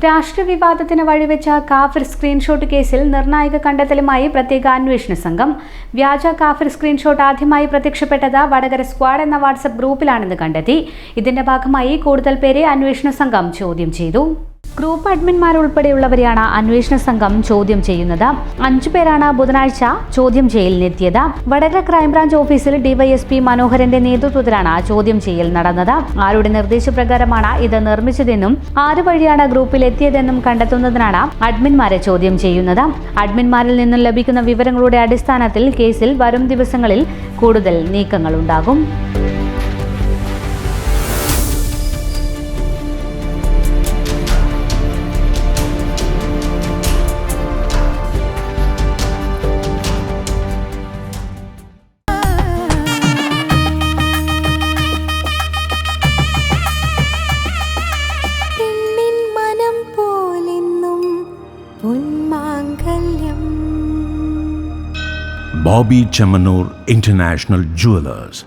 രാഷ്ട്രീയ വിവാദത്തിന് വഴിവെച്ച കാഫിർ സ്ക്രീൻഷോട്ട് കേസിൽ നിർണായക കണ്ടെത്തലുമായി പ്രത്യേക അന്വേഷണ സംഘം. വ്യാജ കാഫിർ സ്ക്രീൻഷോട്ട് ആദ്യമായി പ്രത്യക്ഷപ്പെട്ടത് വടകര സ്ക്വാഡ് എന്ന വാട്സ്ആപ്പ് ഗ്രൂപ്പിലാണെന്ന് കണ്ടെത്തി. ഇതിന്റെ ഭാഗമായി കൂടുതൽ പേരെ അന്വേഷണ സംഘം ചോദ്യം ചെയ്തു. ഗ്രൂപ്പ് അഡ്മിന്മാരുൾപ്പെടെയുള്ളവരെയാണ് അന്വേഷണ സംഘം ചോദ്യം ചെയ്യുന്നത്. 5 പേരാണ് ബുധനാഴ്ച ചോദ്യം ചെയ്യലിനെത്തിയത്. വടകര ക്രൈംബ്രാഞ്ച് ഓഫീസിൽ ഡിവൈഎസ്പി മനോഹരന്റെ നേതൃത്വത്തിലാണ് ചോദ്യം ചെയ്യൽ നടന്നത്. ആരുടെ നിർദ്ദേശപ്രകാരമാണ് ഇത് നിർമ്മിച്ചതെന്നും ആര് വഴിയാണ് ഗ്രൂപ്പിൽ എത്തിയതെന്നും കണ്ടെത്തുന്നതിനാണ് അഡ്മിന്മാരെ ചോദ്യം ചെയ്യുന്നത്. അഡ്മിന്മാരിൽ നിന്നും ലഭിക്കുന്ന വിവരങ്ങളുടെ അടിസ്ഥാനത്തിൽ കേസിൽ വരും ദിവസങ്ങളിൽ കൂടുതൽ നീക്കങ്ങളുണ്ടാകും. Bobby Chamanur International Jewelers.